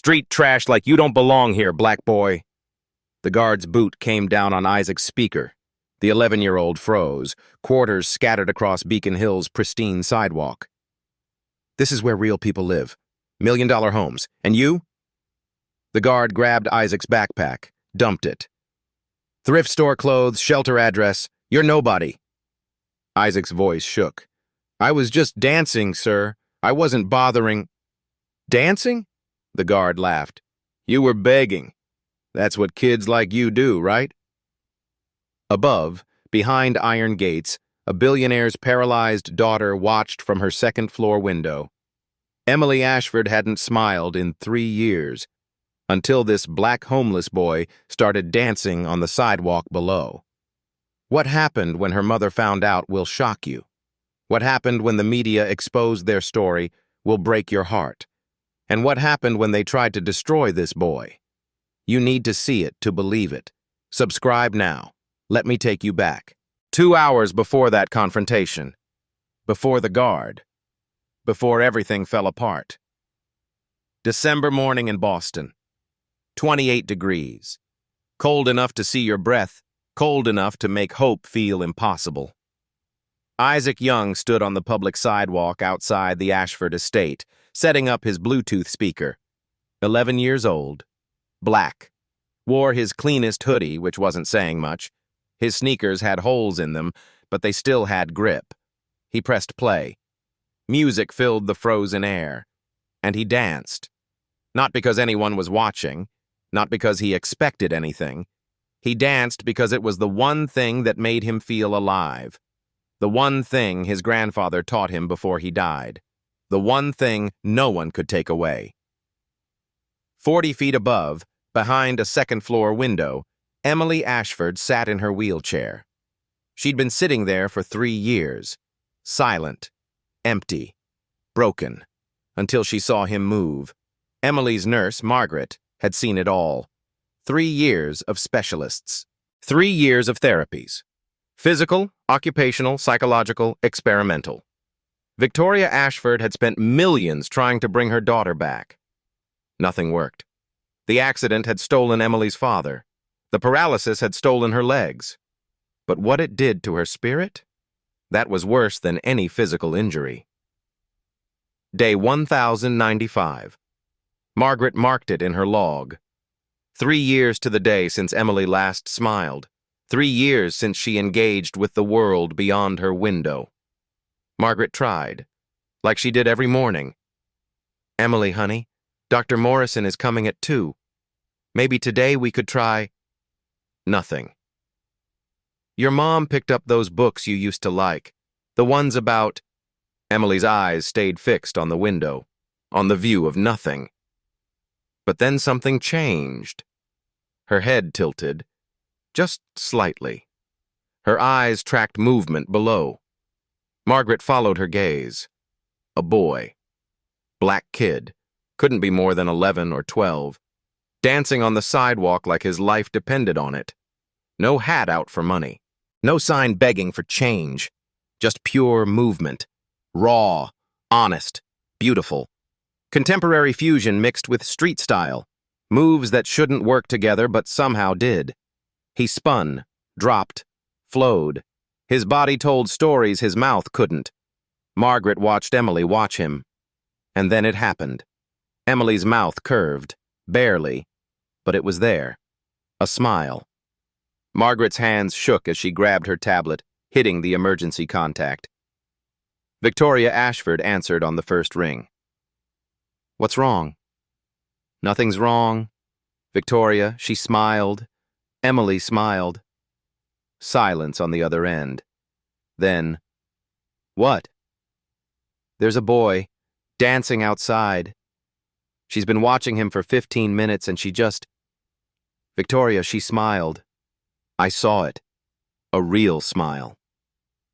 Street trash like you don't belong here, black boy. The guard's boot came down on Isaac's speaker. The 11-year-old froze, quarters scattered across Beacon Hill's pristine sidewalk. This is where real people live. $1-million homes. And you? The guard grabbed Isaac's backpack, dumped it. Thrift store clothes, shelter address. You're nobody. Isaac's voice shook. I was just dancing, sir. I wasn't bothering. Dancing? The guard laughed. You were begging. That's what kids like you do, right? Above, behind iron gates, a billionaire's paralyzed daughter watched from her second-floor window. Emily Ashford hadn't smiled in 3 years, until this black homeless boy started dancing on the sidewalk below. What happened when her mother found out will shock you. What happened when the media exposed their story will break your heart. And what happened when they tried to destroy this boy? You need to see it to believe it. Subscribe now. Let me take you back. 2 hours before that confrontation. Before the guard. Before everything fell apart. December morning in Boston. 28 degrees. Cold enough to see your breath, cold enough to make hope feel impossible. Isaac Young stood on the public sidewalk outside the Ashford estate, setting up his Bluetooth speaker. 11 years old. Black. Wore his cleanest hoodie, which wasn't saying much. His sneakers had holes in them, but they still had grip. He pressed play. Music filled the frozen air. And he danced. Not because anyone was watching, not because he expected anything. He danced because it was the one thing that made him feel alive. The one thing his grandfather taught him before he died. The one thing no one could take away. 40 feet above, behind a second-floor window, Emily Ashford sat in her wheelchair. She'd been sitting there for 3 years, silent, empty, broken, until she saw him move. Emily's nurse, Margaret, had seen it all. 3 years of specialists. 3 years of therapies. Physical, occupational, psychological, experimental. Victoria Ashford had spent millions trying to bring her daughter back. Nothing worked. The accident had stolen Emily's father. The paralysis had stolen her legs. But what it did to her spirit? That was worse than any physical injury. Day 1095. Margaret marked it in her log. 3 years to the day since Emily last smiled. 3 years since she engaged with the world beyond her window. Margaret tried, like she did every morning. Emily, honey, Dr. Morrison is coming at 2. Maybe today we could try... Nothing. Your mom picked up those books you used to like, the ones about... Emily's eyes stayed fixed on the window, on the view of nothing. But then something changed. Her head tilted, just slightly. Her eyes tracked movement below. Margaret followed her gaze. A boy. Black kid. Couldn't be more than 11 or 12. Dancing on the sidewalk like his life depended on it. No hat out for money. No sign begging for change. Just pure movement. Raw, honest, beautiful. Contemporary fusion mixed with street style. Moves that shouldn't work together but somehow did. He spun, dropped, flowed. His body told stories his mouth couldn't. Margaret watched Emily watch him. And then it happened. Emily's mouth curved, barely, but it was there. A smile. Margaret's hands shook as she grabbed her tablet, hitting the emergency contact. Victoria Ashford answered on the first ring. What's wrong? Nothing's wrong. Victoria, she smiled. Emily smiled. Silence on the other end. Then, what? There's a boy, dancing outside. She's been watching him for 15 minutes and she just... Victoria, she smiled. I saw it. A real smile.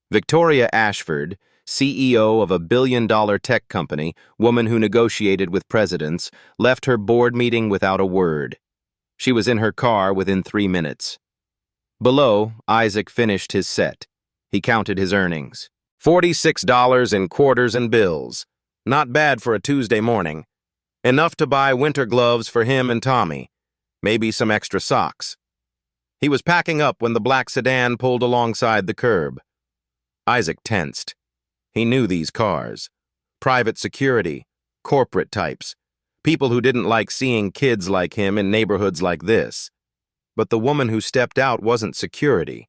Victoria Ashford, CEO of a billion-dollar tech company, woman who negotiated with presidents, left her board meeting without a word. She was in her car within 3 minutes. Below, Isaac finished his set. He counted his earnings. $46 in quarters and bills. Not bad for a Tuesday morning. Enough to buy winter gloves for him and Tommy, maybe some extra socks. He was packing up when the black sedan pulled alongside the curb. Isaac tensed. He knew these cars. Private security, corporate types, people who didn't like seeing kids like him in neighborhoods like this. But the woman who stepped out wasn't security.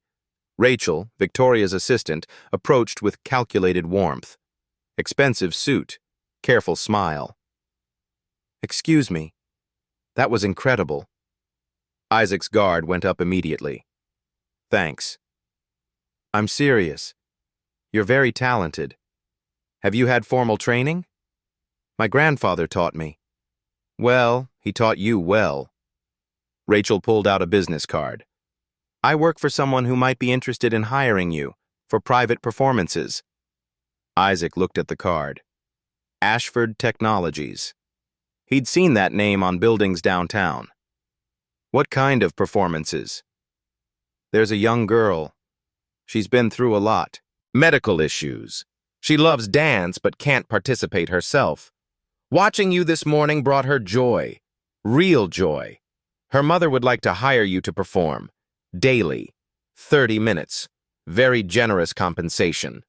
Rachel, Victoria's assistant, approached with calculated warmth. Expensive suit, careful smile. "Excuse me. That was incredible." Isaac's guard went up immediately. "Thanks." "I'm serious. You're very talented. Have you had formal training?" "My grandfather taught me." "Well, he taught you well." Rachel pulled out a business card. "I work for someone who might be interested in hiring you for private performances." Isaac looked at the card. Ashford Technologies. He'd seen that name on buildings downtown. "What kind of performances?" "There's a young girl. She's been through a lot. Medical issues. She loves dance but can't participate herself. Watching you this morning brought her joy. Real joy. Her mother would like to hire you to perform. Daily. 30 minutes. Very generous compensation."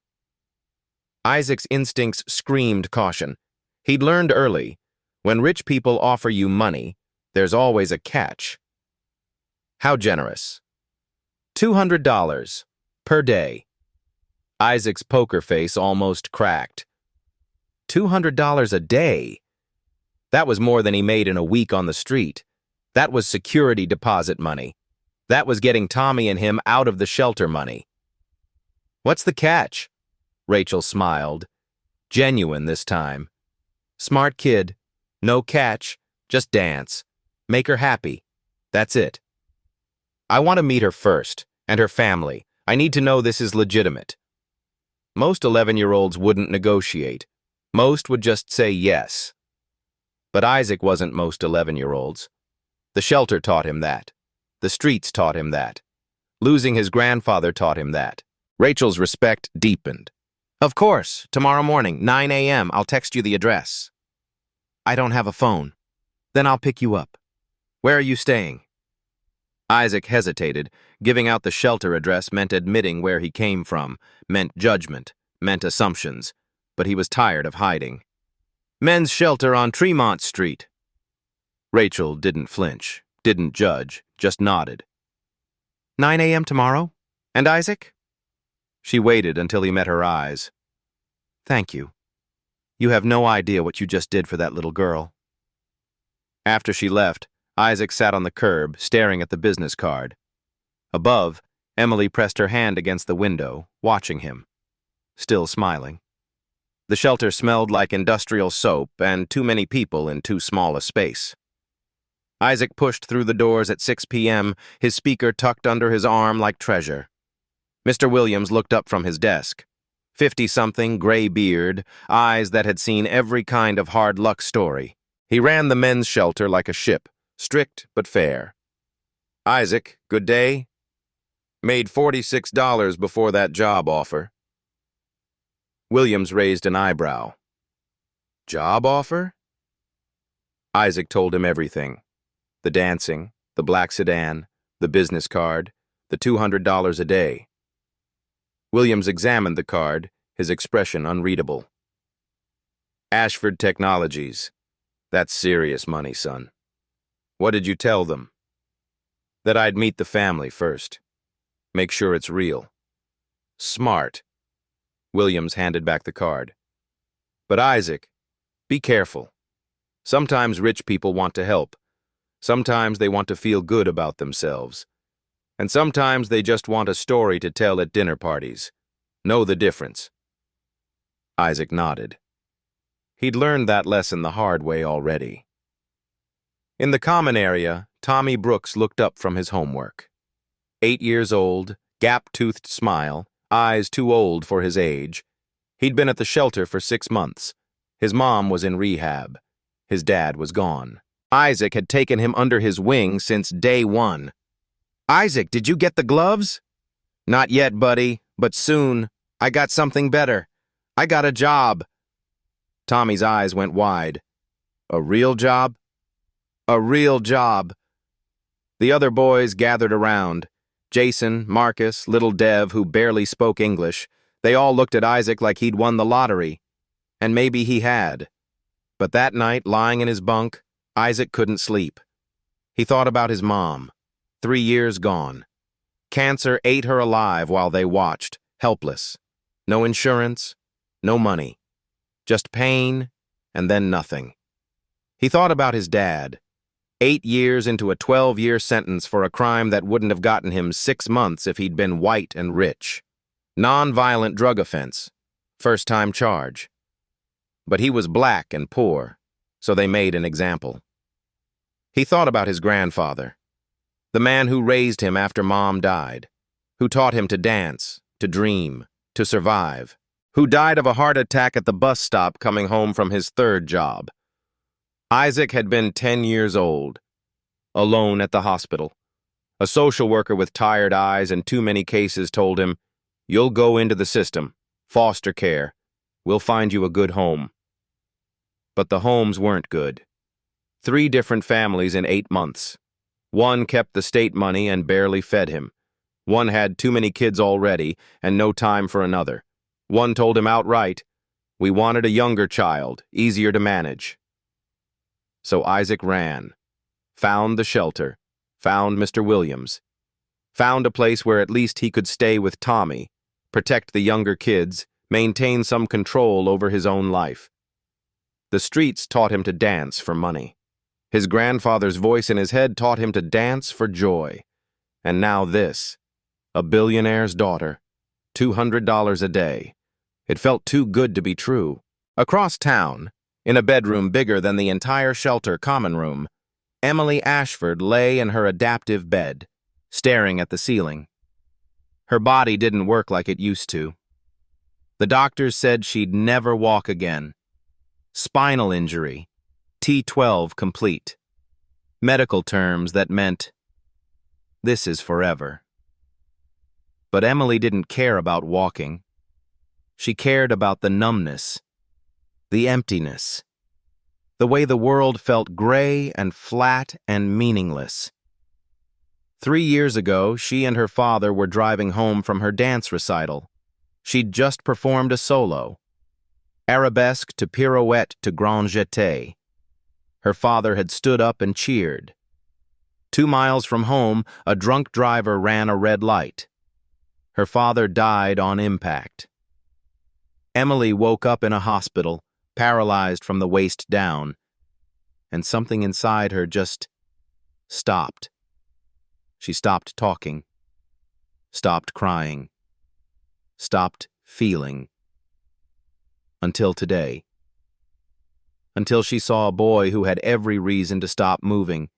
Isaac's instincts screamed caution. He'd learned early, when rich people offer you money, there's always a catch. "How generous?" $200 per day. Isaac's poker face almost cracked. $200 a day? That was more than he made in a week on the street. That was security deposit money. That was getting Tommy and him out of the shelter money. "What's the catch?" Rachel smiled. Genuine this time. "Smart kid. No catch. Just dance. Make her happy. That's it. I want to meet her first, and her family. I need to know this is legitimate." Most 11-year-olds wouldn't negotiate. Most would just say yes. But Isaac wasn't most 11-year-olds. The shelter taught him that. The streets taught him that. Losing his grandfather taught him that. Rachel's respect deepened. "Of course, tomorrow morning, 9 a.m., I'll text you the address." "I don't have a phone." "Then I'll pick you up." "Where are you staying?" Isaac hesitated. Giving out the shelter address meant admitting where he came from, meant judgment, meant assumptions. But he was tired of hiding. "Men's shelter on Tremont Street." Rachel didn't flinch, didn't judge, just nodded. 9 a.m. tomorrow? And Isaac? She waited until he met her eyes. "Thank you. You have no idea what you just did for that little girl." After she left, Isaac sat on the curb, staring at the business card. Above, Emily pressed her hand against the window, watching him, still smiling. The shelter smelled like industrial soap and too many people in too small a space. Isaac pushed through the doors at 6 p.m., his speaker tucked under his arm like treasure. Mr. Williams looked up from his desk. 50-something, gray beard, eyes that had seen every kind of hard luck story. He ran the men's shelter like a ship, strict but fair. "Isaac, good day. Made $46 before that job offer." Williams raised an eyebrow. "Job offer?" Isaac told him everything. The dancing, the black sedan, the business card, the $200 a day. Williams examined the card, his expression unreadable. "Ashford Technologies. That's serious money, son." "What did you tell them?" "That I'd meet the family first. Make sure it's real." "Smart." Williams handed back the card. "But Isaac, be careful. Sometimes rich people want to help. Sometimes they want to feel good about themselves. And sometimes they just want a story to tell at dinner parties. Know the difference." Isaac nodded. He'd learned that lesson the hard way already. In the common area, Tommy Brooks looked up from his homework. 8 years old, gap-toothed smile, eyes too old for his age. He'd been at the shelter for 6 months. His mom was in rehab. His dad was gone. Isaac had taken him under his wing since day one. "Isaac, did you get the gloves?" "Not yet, buddy, but soon. I got something better. I got a job." Tommy's eyes went wide. A real job? A real job. The other boys gathered around. Jason, Marcus, little Dev, who barely spoke English. They all looked at Isaac like he'd won the lottery. And maybe he had. But that night, lying in his bunk, Isaac couldn't sleep. He thought about his mom. 3 years gone. Cancer ate her alive while they watched, helpless. No insurance, no money. Just pain, and then nothing. He thought about his dad. 8 years into a 12-year sentence for a crime that wouldn't have gotten him 6 months if he'd been white and rich. Non-violent drug offense. First-time charge. But he was black and poor, so they made an example. He thought about his grandfather. The man who raised him after Mom died, who taught him to dance, to dream, to survive, who died of a heart attack at the bus stop coming home from his 3rd job. Isaac had been 10 years old, alone at the hospital. A social worker with tired eyes and too many cases told him, "You'll go into the system, foster care. We'll find you a good home." But the homes weren't good. 3 different families in 8 months. One kept the state money and barely fed him. One had too many kids already and no time for another. One told him outright, "We wanted a younger child, easier to manage." So Isaac ran, found the shelter, found Mr. Williams, found a place where at least he could stay with Tommy, protect the younger kids, maintain some control over his own life. The streets taught him to dance for money. His grandfather's voice in his head taught him to dance for joy. And now this, a billionaire's daughter, $200 a day. It felt too good to be true. Across town, in a bedroom bigger than the entire shelter common room, Emily Ashford lay in her adaptive bed, staring at the ceiling. Her body didn't work like it used to. The doctors said she'd never walk again. Spinal injury. T12 complete. Medical terms that meant, this is forever. But Emily didn't care about walking. She cared about the numbness, the emptiness, the way the world felt gray and flat and meaningless. 3 years ago, she and her father were driving home from her dance recital. She'd just performed a solo. Arabesque to pirouette to grand jeté. Her father had stood up and cheered. 2 miles from home, a drunk driver ran a red light. Her father died on impact. Emily woke up in a hospital, paralyzed from the waist down, and something inside her just stopped. She stopped talking, stopped crying, stopped feeling. Until today. Until she saw a boy who had every reason to stop moving,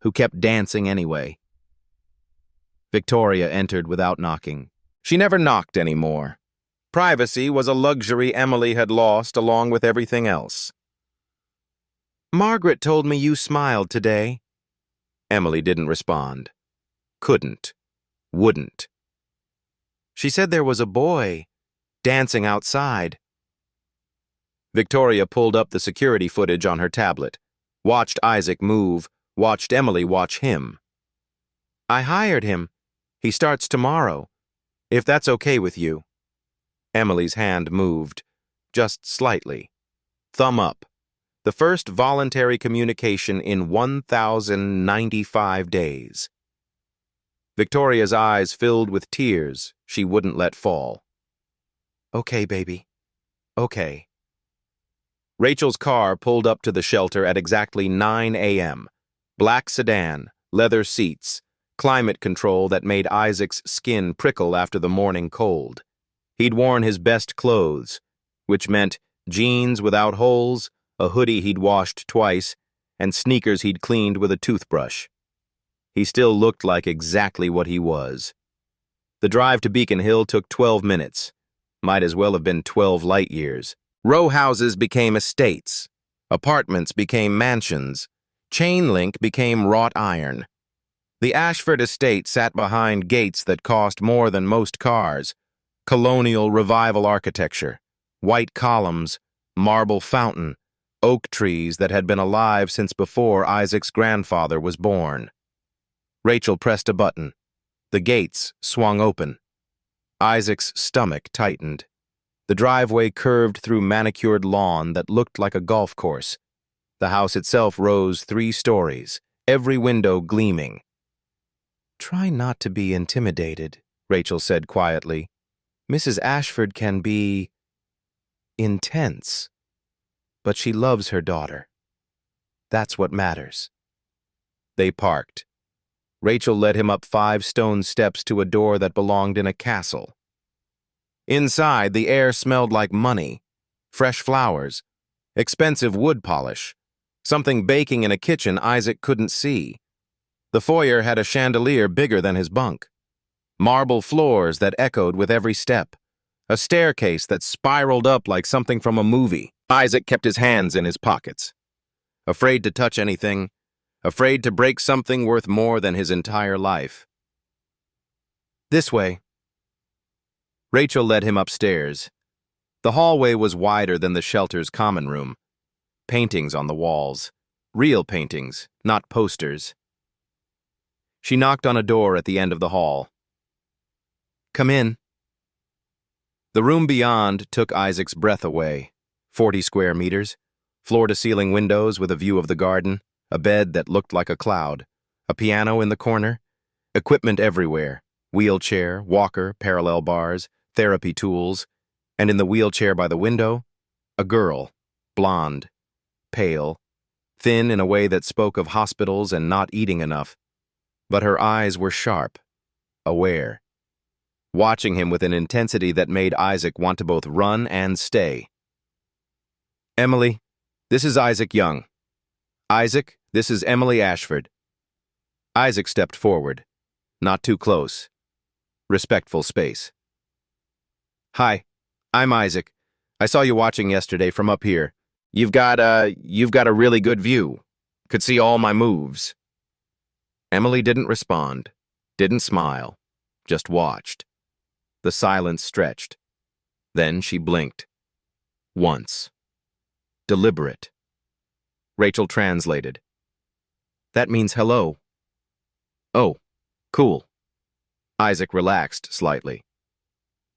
who kept dancing anyway. Victoria entered without knocking. She never knocked anymore. Privacy was a luxury Emily had lost along with everything else. "Margaret told me you smiled today." Emily didn't respond. Couldn't. Wouldn't. "She said there was a boy dancing outside." Victoria pulled up the security footage on her tablet, watched Isaac move, watched Emily watch him. "I hired him. He starts tomorrow, if that's okay with you." Emily's hand moved, just slightly. Thumb up. The first voluntary communication in 1,095 days. Victoria's eyes filled with tears she wouldn't let fall. "Okay, baby. Okay." Rachel's car pulled up to the shelter at exactly 9 a.m. Black sedan, leather seats, climate control that made Isaac's skin prickle after the morning cold. He'd worn his best clothes, which meant jeans without holes, a hoodie he'd washed twice, and sneakers he'd cleaned with a toothbrush. He still looked like exactly what he was. The drive to Beacon Hill took 12 minutes. Might as well have been 12 light years. Row houses became estates. Apartments became mansions. Chain link became wrought iron. The Ashford estate sat behind gates that cost more than most cars. Colonial revival architecture. White columns, marble fountain, Oak trees that had been alive since before Isaac's grandfather was born. Rachel pressed a button. The gates swung open. Isaac's stomach tightened. The driveway curved through manicured lawn that looked like a golf course. The house itself rose 3 stories, every window gleaming. "Try not to be intimidated," Rachel said quietly. "Mrs. Ashford can be intense, but she loves her daughter. That's what matters." They parked. Rachel led him up 5 stone steps to a door that belonged in a castle. Inside, the air smelled like money, fresh flowers, expensive wood polish, something baking in a kitchen Isaac couldn't see. The foyer had a chandelier bigger than his bunk, marble floors that echoed with every step, a staircase that spiraled up like something from a movie. Isaac kept his hands in his pockets, afraid to touch anything, afraid to break something worth more than his entire life. "This way." Rachel led him upstairs. The hallway was wider than the shelter's common room. Paintings on the walls. Real paintings, not posters. She knocked on a door at the end of the hall. "Come in." The room beyond took Isaac's breath away. 40 square meters, floor-to-ceiling windows with a view of the garden, a bed that looked like a cloud, a piano in the corner, equipment everywhere, wheelchair, walker, parallel bars, therapy tools, and in the wheelchair by the window, a girl, blonde, pale, thin in a way that spoke of hospitals and not eating enough, but her eyes were sharp, aware, watching him with an intensity that made Isaac want to both run and stay. "Emily, this is Isaac Young. Isaac, this is Emily Ashford." Isaac stepped forward, not too close. Respectful space. "Hi, I'm Isaac. I saw you watching yesterday from up here. You've got a really good view. Could see all my moves." Emily didn't respond, didn't smile, just watched. The silence stretched. Then she blinked. Once. Deliberate. Rachel translated. "That means hello." "Oh, cool." Isaac relaxed slightly.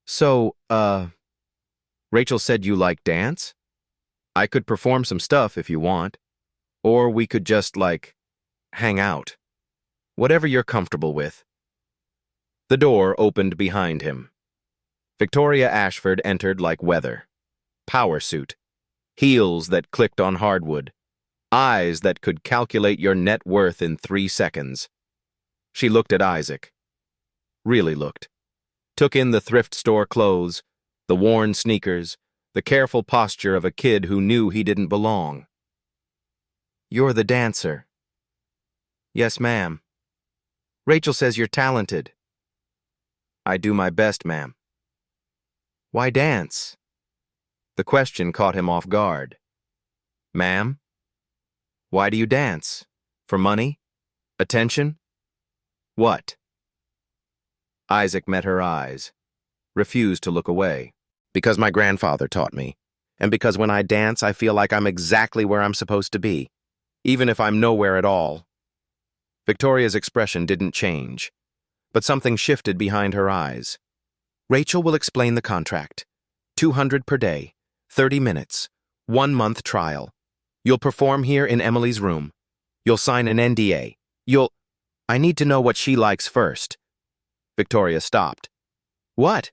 "So, Rachel said you like dance? I could perform some stuff if you want. Or we could just, hang out. Whatever you're comfortable with." The door opened behind him. Victoria Ashford entered like weather. Power suit. Heels that clicked on hardwood. Eyes that could calculate your net worth in 3 seconds. She looked at Isaac. Really looked. Took in the thrift store clothes, the worn sneakers, the careful posture of a kid who knew he didn't belong. "You're the dancer." "Yes, ma'am." "Rachel says you're talented." "I do my best, ma'am." "Why dance?" The question caught him off guard. "Ma'am? Why do you dance? For money? Attention? What?" Isaac met her eyes, refused to look away. "Because my grandfather taught me, and because when I dance I feel like I'm exactly where I'm supposed to be, even if I'm nowhere at all." Victoria's expression didn't change, but something shifted behind her eyes. "Rachel will explain the contract. 200 per day, 30 minutes, 1-month trial. You'll perform here in Emily's room. You'll sign an NDA. I need to know what she likes first." Victoria stopped. "What?"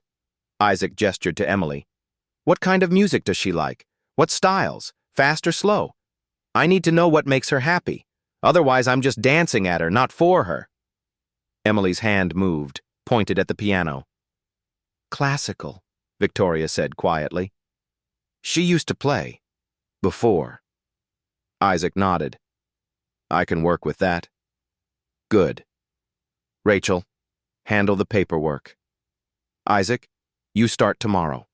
Isaac gestured to Emily. "What kind of music does she like? What styles? Fast or slow? I need to know what makes her happy. Otherwise, I'm just dancing at her, not for her." Emily's hand moved, pointed at the piano. "Classical," Victoria said quietly. "She used to play. Before." Isaac nodded. "I can work with that." "Good. Rachel, handle the paperwork. Isaac, you start tomorrow."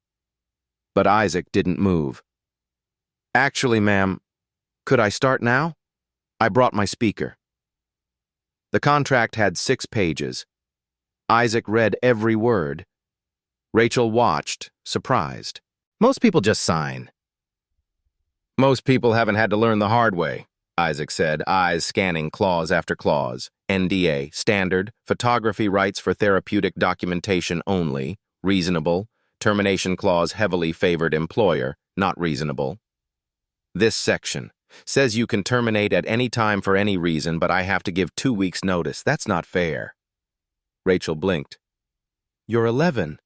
But Isaac didn't move. "Actually, ma'am, could I start now? I brought my speaker." The contract had 6 pages. Isaac read every word. Rachel watched, surprised. Most people just sign. Most people haven't had to learn the hard way, Isaac said, eyes scanning clause after clause. NDA, standard, photography rights for therapeutic documentation only, reasonable, termination clause heavily favored employer, not reasonable. This section says you can terminate at any time for any reason, but I have to give 2 weeks' notice. That's not fair. Rachel blinked. You're 11.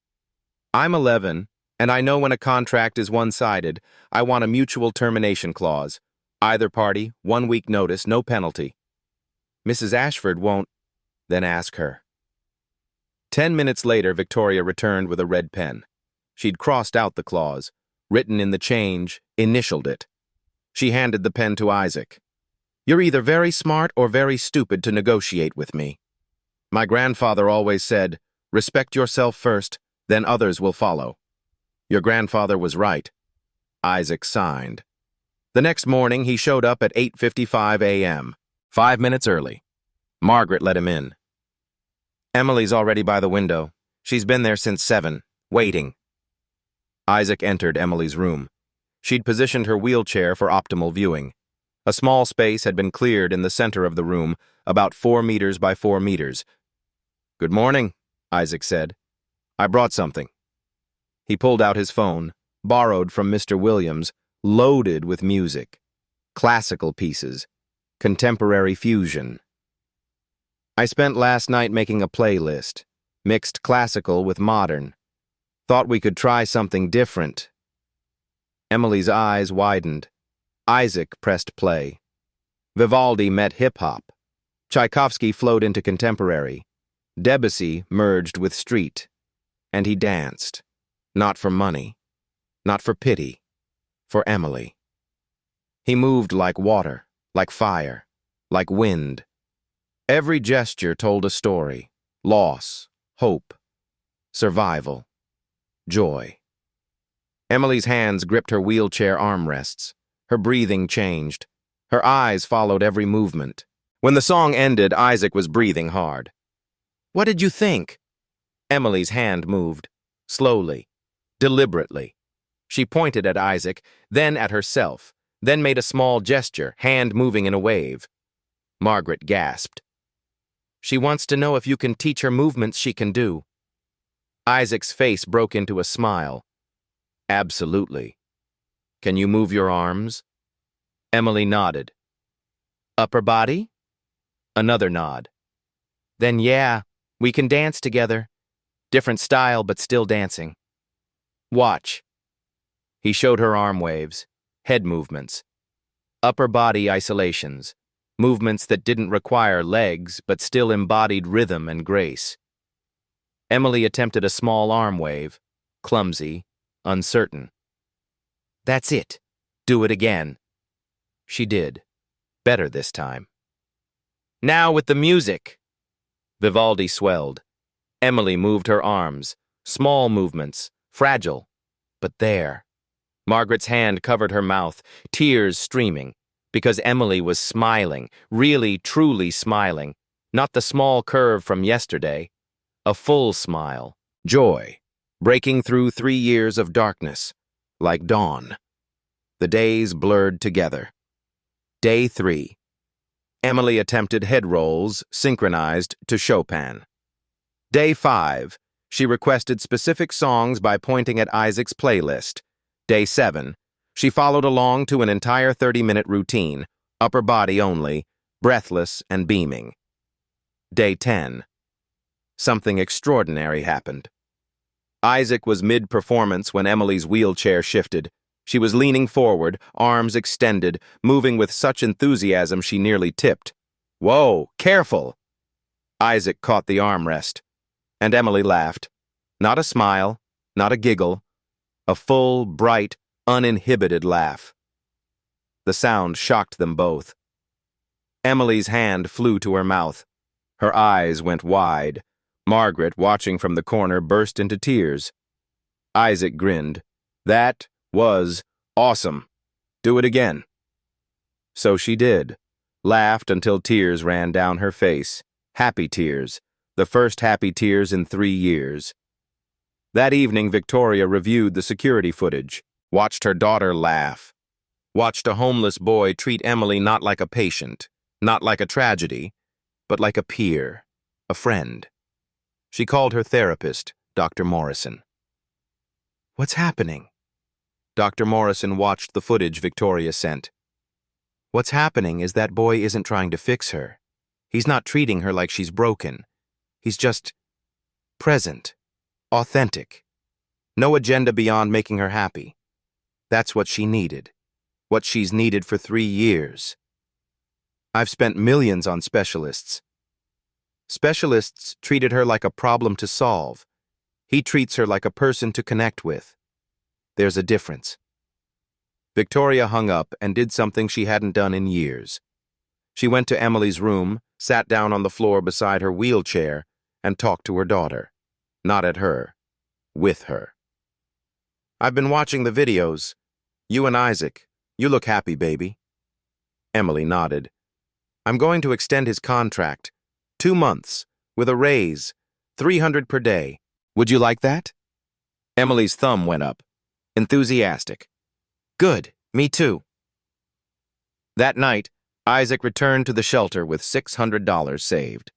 I'm 11, and I know when a contract is one-sided, I want a mutual termination clause. Either party, 1 week notice, no penalty. Mrs. Ashford won't, then ask her. 10 minutes later, Victoria returned with a red pen. She'd crossed out the clause, written in the change, initialed it. She handed the pen to Isaac. You're either very smart or very stupid to negotiate with me. My grandfather always said, respect yourself first, then others will follow. Your grandfather was right. Isaac signed. The next morning, he showed up at 8:55 a.m., 5 minutes early. Margaret let him in. Emily's already by the window. She's been there since 7, waiting. Isaac entered Emily's room. She'd positioned her wheelchair for optimal viewing. A small space had been cleared in the center of the room, about 4 meters by 4 meters. Good morning, Isaac said. I brought something. He pulled out his phone, borrowed from Mr. Williams, loaded with music. Classical pieces. Contemporary fusion. I spent last night making a playlist. Mixed classical with modern. Thought we could try something different. Emily's eyes widened. Isaac pressed play. Vivaldi met hip-hop. Tchaikovsky flowed into contemporary. Debussy merged with street. And he danced. Not for money. Not for pity. For Emily. He moved like water, like fire, like wind. Every gesture told a story. Loss, hope, survival, joy. Emily's hands gripped her wheelchair armrests. Her breathing changed. Her eyes followed every movement. When the song ended, Isaac was breathing hard. What did you think? Emily's hand moved. Slowly. Deliberately. She pointed at Isaac, then at herself, then made a small gesture, hand moving in a wave. Margaret gasped. She wants to know if you can teach her movements she can do. Isaac's face broke into a smile. Absolutely. Can you move your arms? Emily nodded. Upper body? Another nod. Then yeah, we can dance together. Different style, but still dancing. Watch. He showed her arm waves, head movements, upper body isolations, movements that didn't require legs but still embodied rhythm and grace. Emily attempted a small arm wave, clumsy, uncertain. That's it. Do it again. She did. Better this time. Now with the music. Vivaldi swelled. Emily moved her arms, small movements, fragile, but there. Margaret's hand covered her mouth, tears streaming, because Emily was smiling, really, truly smiling, not the small curve from yesterday, a full smile, joy, breaking through 3 years of darkness, like dawn. The days blurred together. Day 3. Emily attempted head rolls, synchronized to Chopin. Day 5. She requested specific songs by pointing at Isaac's playlist. Day 7. She followed along to an entire 30-minute routine, upper body only, breathless and beaming. Day 10. Something extraordinary happened. Isaac was mid-performance when Emily's wheelchair shifted. She was leaning forward, arms extended, moving with such enthusiasm she nearly tipped. Whoa, careful! Isaac caught the armrest, and Emily laughed. Not a smile, not a giggle, a full, bright, uninhibited laugh. The sound shocked them both. Emily's hand flew to her mouth. Her eyes went wide. Margaret, watching from the corner, burst into tears. Isaac grinned. That was awesome. Do it again. So she did. Laughed until tears ran down her face. Happy tears. The first happy tears in 3 years. That evening, Victoria reviewed the security footage, watched her daughter laugh. watched a homeless boy treat Emily not like a patient, not like a tragedy, but like a peer, a friend. She called her therapist, Dr. Morrison. "What's happening?" Dr. Morrison watched the footage Victoria sent. "What's happening is that boy isn't trying to fix her. He's not treating her like she's broken. He's just present, authentic. No agenda beyond making her happy. That's what she needed. What she's needed for 3 years. I've spent millions on specialists. Specialists treated her like a problem to solve. He treats her like a person to connect with. There's a difference." Victoria hung up and did something she hadn't done in years. She went to Emily's room, sat down on the floor beside her wheelchair, and talked to her daughter. Not at her. With her. "I've been watching the videos. You and Isaac. You look happy, baby." Emily nodded. "I'm going to extend his contract. 2 months, with a raise, 300 per day. Would you like that?" Emily's thumb went up. Enthusiastic. "Good, me too." That night, Isaac returned to the shelter with $600 saved.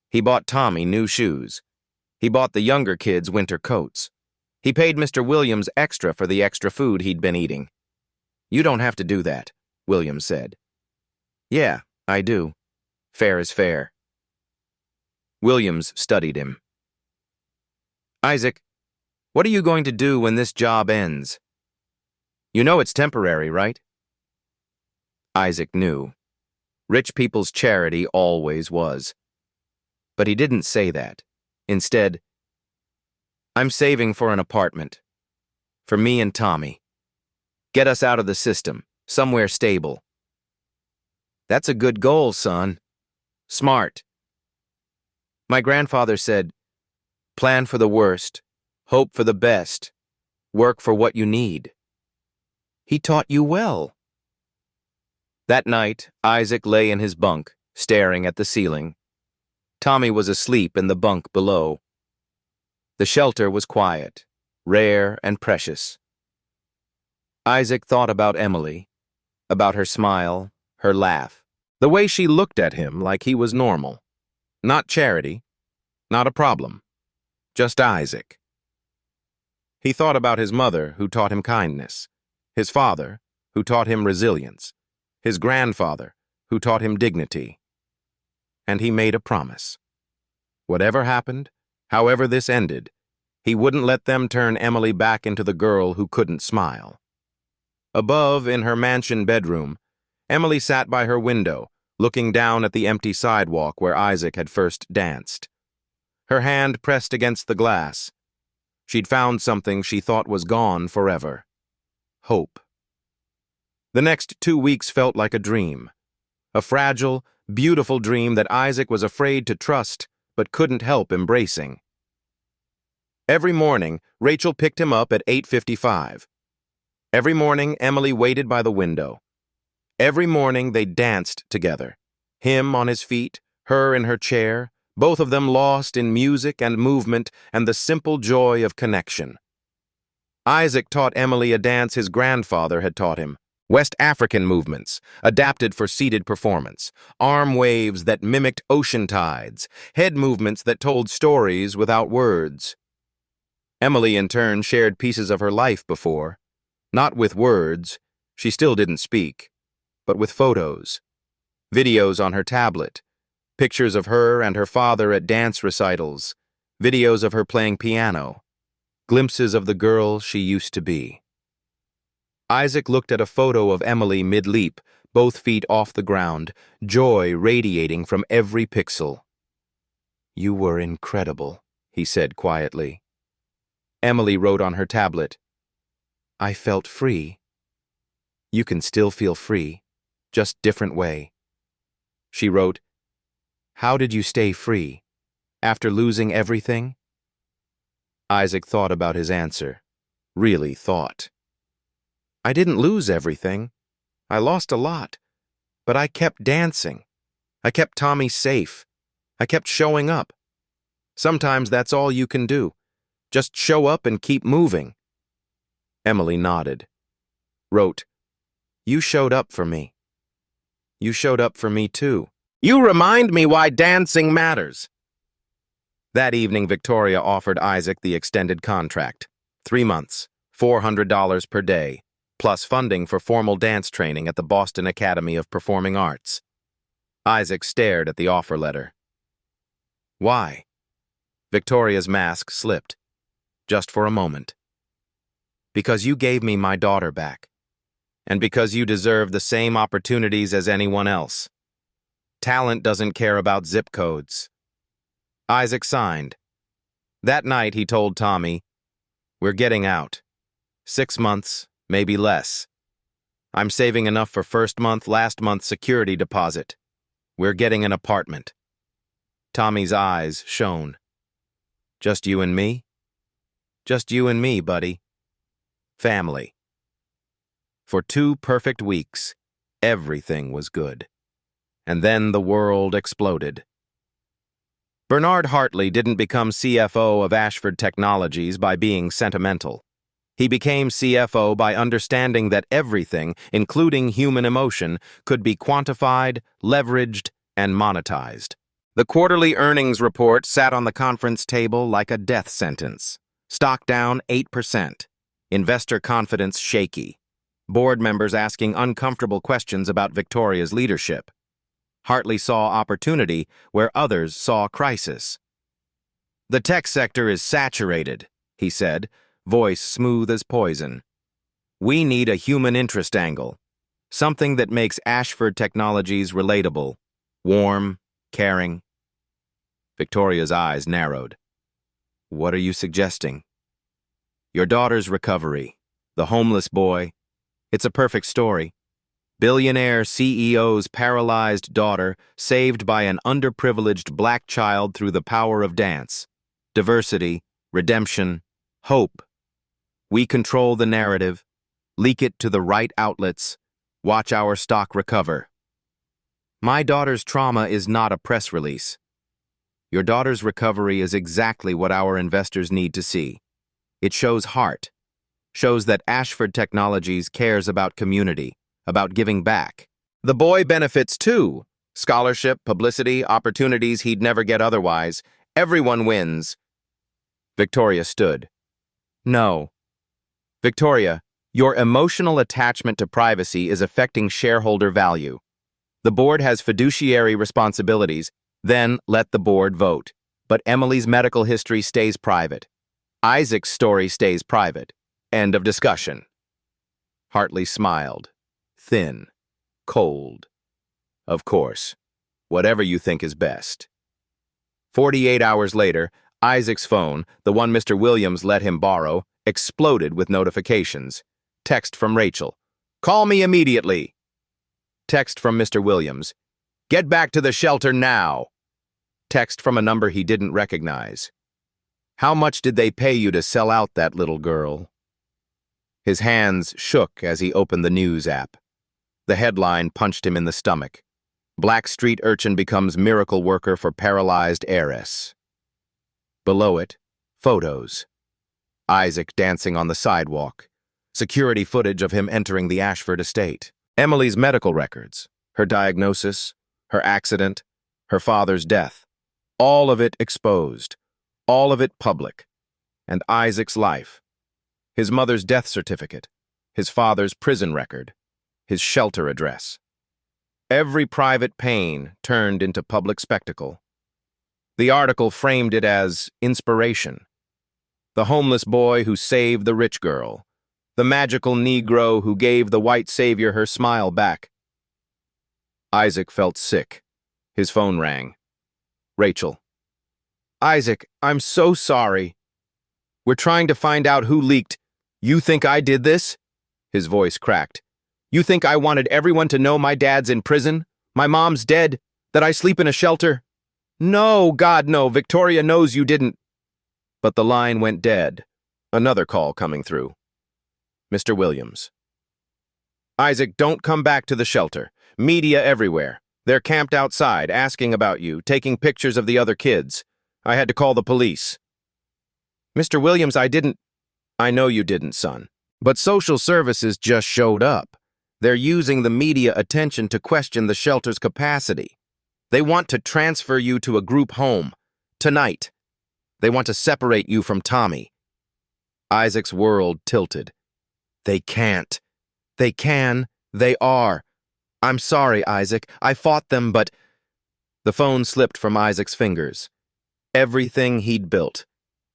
He bought Tommy new shoes. He bought the younger kids winter coats. He paid Mr. Williams extra for the extra food he'd been eating. "You don't have to do that," Williams said. "Yeah, I do. Fair is fair." Williams studied him. "Isaac, what are you going to do when this job ends? You know it's temporary, right?" Isaac knew. Rich people's charity always was. But he didn't say that. Instead, "I'm saving for an apartment. For me and Tommy. Get us out of the system, somewhere stable." "That's a good goal, son. Smart. My grandfather said, plan for the worst, hope for the best, work for what you need. He taught you well." That night, Isaac lay in his bunk, staring at the ceiling. Tommy was asleep in the bunk below. The shelter was quiet, rare and precious. Isaac thought about Emily, about her smile, her laugh, the way she looked at him like he was normal. Not charity, not a problem, just Isaac. He thought about his mother, who taught him kindness, his father, who taught him resilience, his grandfather, who taught him dignity. And he made a promise. Whatever happened, however this ended, he wouldn't let them turn Emily back into the girl who couldn't smile. Above, in her mansion bedroom, Emily sat by her window, looking down at the empty sidewalk where Isaac had first danced. Her hand pressed against the glass. She'd found something she thought was gone forever. Hope. The next 2 weeks felt like a dream. A fragile, beautiful dream that Isaac was afraid to trust but couldn't help embracing. Every morning, Rachel picked him up at 8:55. Every morning, Emily waited by the window. Every morning, they danced together. Him on his feet, her in her chair, both of them lost in music and movement and the simple joy of connection. Isaac taught Emily a dance his grandfather had taught him. West African movements, adapted for seated performance, arm waves that mimicked ocean tides, head movements that told stories without words. Emily, in turn, shared pieces of her life before, not with words, she still didn't speak, but with photos, videos on her tablet, pictures of her and her father at dance recitals, videos of her playing piano, glimpses of the girl she used to be. Isaac looked at a photo of Emily mid-leap, both feet off the ground, joy radiating from every pixel. "You were incredible," he said quietly. Emily wrote on her tablet, "I felt free." "You can still feel free, just different way." She wrote, "How did you stay free? After losing everything?" Isaac thought about his answer. Really thought. "I didn't lose everything. I lost a lot. But I kept dancing. I kept Tommy safe. I kept showing up. Sometimes that's all you can do. Just show up and keep moving." Emily nodded. Wrote, You showed up for me. You showed up for me, too. You remind me why dancing matters. That evening, Victoria offered Isaac the extended contract. 3 months, $400 per day, plus funding for formal dance training at the Boston Academy of Performing Arts. Isaac stared at the offer letter. Why? Victoria's mask slipped, just for a moment. Because you gave me my daughter back, and because you deserve the same opportunities as anyone else. Talent doesn't care about zip codes. Isaac signed. That night, he told Tommy, "We're getting out. 6 months, maybe less. I'm saving enough for first month, last month's security deposit. We're getting an apartment." Tommy's eyes shone. Just you and me? Just you and me, buddy. Family. For 2 perfect weeks, everything was good. And then the world exploded. Bernard Hartley didn't become CFO of Ashford Technologies by being sentimental. He became CFO by understanding that everything, including human emotion, could be quantified, leveraged, and monetized. The quarterly earnings report sat on the conference table like a death sentence. Stock down 8%. Investor confidence shaky. Board members asking uncomfortable questions about Victoria's leadership. Hartley saw opportunity where others saw crisis. "The tech sector is saturated," he said, voice smooth as poison. "We need a human interest angle, something that makes Ashford Technologies relatable, warm, caring." Victoria's eyes narrowed. "What are you suggesting?" "Your daughter's recovery, the homeless boy. It's a perfect story. Billionaire CEO's paralyzed daughter saved by an underprivileged black child through the power of dance. Diversity, redemption, hope. We control the narrative, leak it to the right outlets, watch our stock recover. My daughter's trauma is not a press release. Your daughter's recovery is exactly what our investors need to see. It shows heart, shows that Ashford Technologies cares about community, about giving back. The boy benefits too. Scholarship, publicity, opportunities he'd never get otherwise. Everyone wins." Victoria stood. "No. Victoria, your emotional attachment to privacy is affecting shareholder value. The board has fiduciary responsibilities, then let the board vote. But Emily's medical history stays private. Isaac's story stays private. End of discussion." Hartley smiled. Thin. Cold. "Of course. Whatever you think is best." 48 hours later, Isaac's phone, the one Mr. Williams let him borrow, exploded with notifications. Text from Rachel. "Call me immediately." Text from Mr. Williams. "Get back to the shelter now." Text from a number he didn't recognize. "How much did they pay you to sell out that little girl?" His hands shook as he opened the news app. The headline punched him in the stomach. "Black street urchin becomes miracle worker for paralyzed heiress." Below it, photos. Isaac dancing on the sidewalk. Security footage of him entering the Ashford estate. Emily's medical records. Her diagnosis, her accident, her father's death. All of it exposed. All of it public. And Isaac's life. His mother's death certificate. His father's prison record. His shelter address. Every private pain turned into public spectacle. The article framed it as inspiration. The homeless boy who saved the rich girl. The magical Negro who gave the white savior her smile back. Isaac felt sick. His phone rang. Rachel. "Isaac, I'm so sorry. We're trying to find out who leaked. You think I did this?" His voice cracked. "You think I wanted everyone to know my dad's in prison? My mom's dead? That I sleep in a shelter? No, God, no. Victoria knows you didn't." But the line went dead. Another call coming through. Mr. Williams. "Isaac, don't come back to the shelter. Media everywhere. They're camped outside, asking about you, taking pictures of the other kids. I had to call the police." "Mr. Williams, I didn't." "I know you didn't, son. But social services just showed up. They're using the media attention to question the shelter's capacity. They want to transfer you to a group home. Tonight. They want to separate you from Tommy. Isaac's world tilted. They can't. They can. They are. I'm sorry, Isaac. I fought them, but... The phone slipped from Isaac's fingers. Everything he'd built.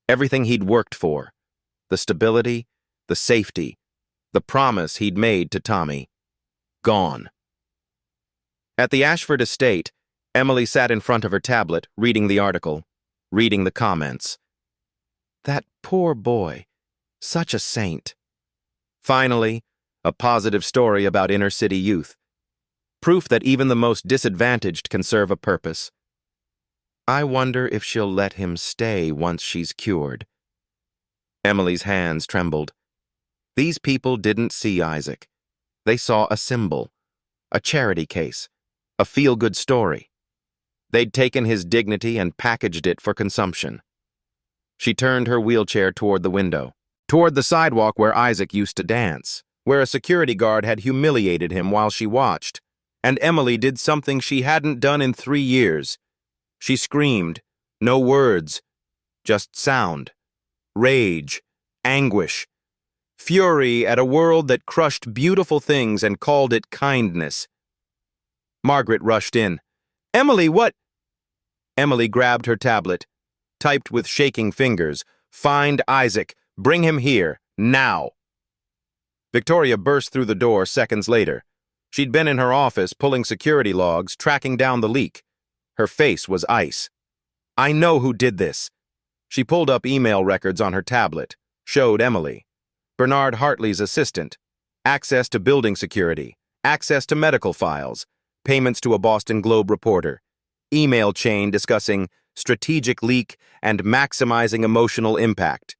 Everything he'd worked for. The stability, the safety, the promise he'd made to Tommy. Gone. At the Ashford estate, Emily sat in front of her tablet, reading the article, reading the comments. That poor boy. Such a saint. Finally, a positive story about inner-city youth. Proof that even the most disadvantaged can serve a purpose. I wonder if she'll let him stay once she's cured. Emily's hands trembled. These people didn't see Isaac. They saw a symbol, a charity case, a feel-good story. They'd taken his dignity and packaged it for consumption. She turned her wheelchair toward the window, toward the sidewalk where Isaac used to dance, where a security guard had humiliated him while she watched. And Emily did something she hadn't done in 3 years. She screamed, no words, just sound, rage, anguish, fury at a world that crushed beautiful things and called it kindness. Margaret rushed in. Emily, what? Emily grabbed her tablet, typed with shaking fingers, find Isaac, bring him here, now. Victoria burst through the door seconds later. She'd been in her office pulling security logs, tracking down the leak. Her face was ice. I know who did this. She pulled up email records on her tablet, showed Emily. Bernard Hartley's assistant. Access to building security. Access to medical files. Payments to a Boston Globe reporter. Email chain discussing strategic leak and maximizing emotional impact.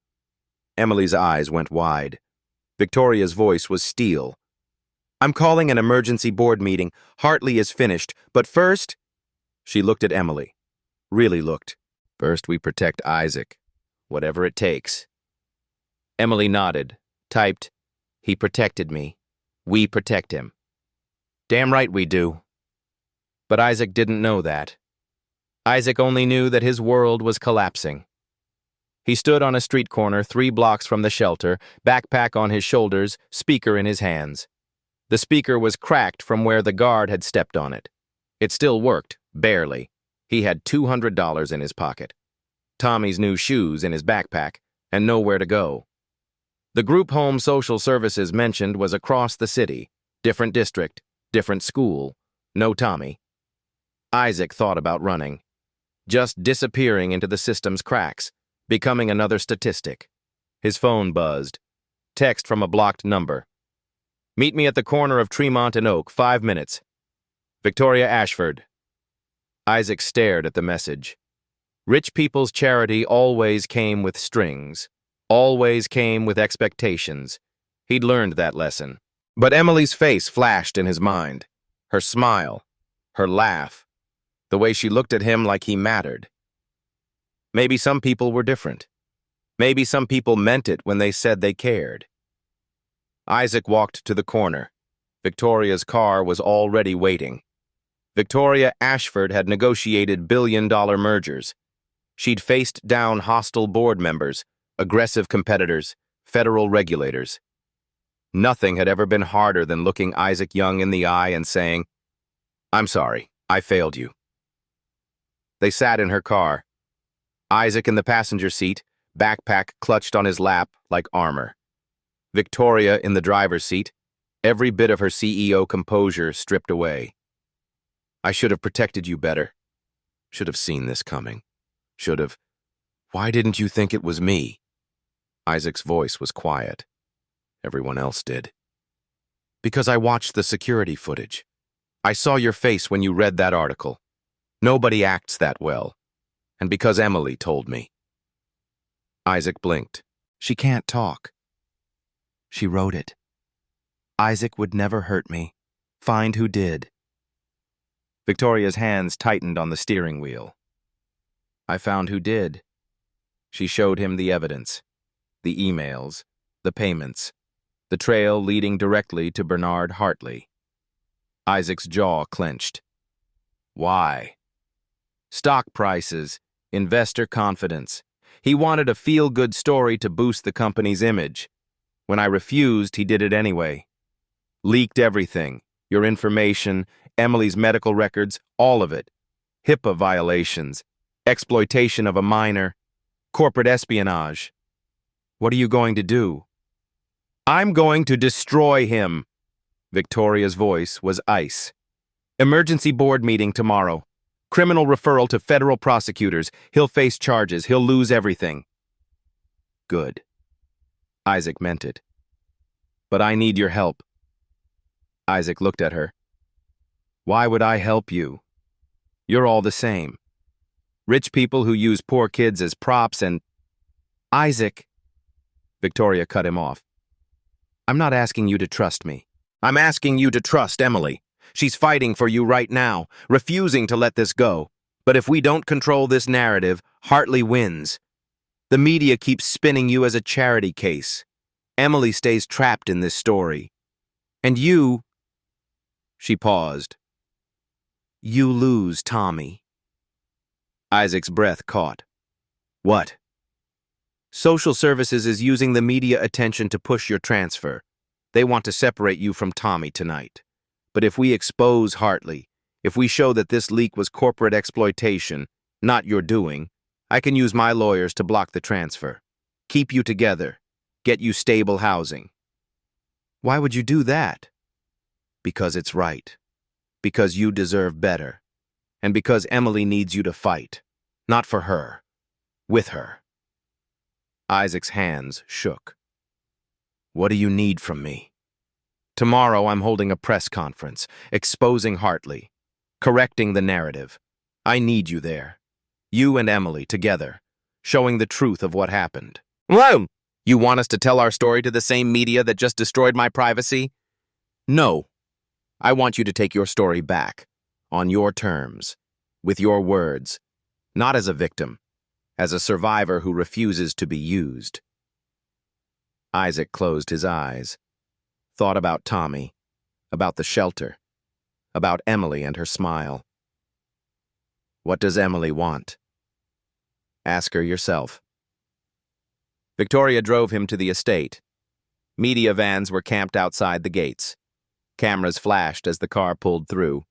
Emily's eyes went wide. Victoria's voice was steel. I'm calling an emergency board meeting. Hartley is finished, but first... She looked at Emily. Really looked. First we protect Isaac. Whatever it takes. Emily nodded, typed, he protected me. We protect him. Damn right we do. But Isaac didn't know that. Isaac only knew that his world was collapsing. He stood on a street corner 3 blocks from the shelter, backpack on his shoulders, speaker in his hands. The speaker was cracked from where the guard had stepped on it. It still worked, barely. He had $200 in his pocket. Tommy's new shoes in his backpack, and nowhere to go. The group home social services mentioned was across the city, different district, different school, no Tommy. Isaac thought about running, just disappearing into the system's cracks, becoming another statistic. His phone buzzed. Text from a blocked number. Meet me at the corner of Tremont and Oak, 5 minutes. Victoria Ashford. Isaac stared at the message. Rich people's charity always came with strings, always came with expectations. He'd learned that lesson. But Emily's face flashed in his mind. Her smile, her laugh, the way she looked at him like he mattered. Maybe some people were different. Maybe some people meant it when they said they cared. Isaac walked to the corner. Victoria's car was already waiting. Victoria Ashford had negotiated billion-dollar mergers. She'd faced down hostile board members, aggressive competitors, federal regulators. Nothing had ever been harder than looking Isaac Young in the eye and saying, I'm sorry, I failed you. They sat in her car. Isaac in the passenger seat, backpack clutched on his lap like armor. Victoria in the driver's seat, every bit of her CEO composure stripped away. I should have protected you better. Should have seen this coming. Should have. Why didn't you think it was me? Isaac's voice was quiet. Everyone else did. Because I watched the security footage. I saw your face when you read that article. Nobody acts that well. And because Emily told me. Isaac blinked. She can't talk. She wrote it. Isaac would never hurt me. Find who did. Victoria's hands tightened on the steering wheel. I found who did. She showed him the evidence. The emails. The payments. the trail leading directly to Bernard Hartley. Isaac's jaw clenched. Why? Stock prices, investor confidence. He wanted a feel-good story to boost the company's image. When I refused, he did it anyway. Leaked everything. Your information, Emily's medical records, all of it. HIPAA violations, exploitation of a minor, corporate espionage. What are you going to do? I'm going to destroy him. Victoria's voice was ice. Emergency board meeting tomorrow. Criminal referral to federal prosecutors. He'll face charges. He'll lose everything. Good. Isaac meant it. But I need your help. Isaac looked at her. Why would I help you? You're all the same. Rich people who use poor kids as props and... Isaac. Victoria cut him off. I'm not asking you to trust me. I'm asking you to trust Emily. She's fighting for you right now, refusing to let this go. But if we don't control this narrative, Hartley wins. The media keeps spinning you as a charity case. Emily stays trapped in this story. And you... She paused. You lose, Tommy. Isaac's breath caught. What? Social Services is using the media attention to push your transfer. They want to separate you from Tommy tonight. But if we expose Hartley, if we show that this leak was corporate exploitation, not your doing, I can use my lawyers to block the transfer. Keep you together. Get you stable housing. Why would you do that? Because it's right. Because you deserve better. And because Emily needs you to fight. Not for her. With her. Isaac's hands shook. What do you need from me? Tomorrow I'm holding a press conference, exposing Hartley, correcting the narrative. I need you there. You and Emily together, showing the truth of what happened. Whoa! You want us to tell our story to the same media that just destroyed my privacy? No. I want you to take your story back, on your terms, with your words, not as a victim, as a survivor who refuses to be used. Isaac closed his eyes, thought about Tommy, about the shelter, about Emily and her smile. What does Emily want? Ask her yourself. Victoria drove him to the estate. Media vans were camped outside the gates. Cameras flashed as the car pulled through.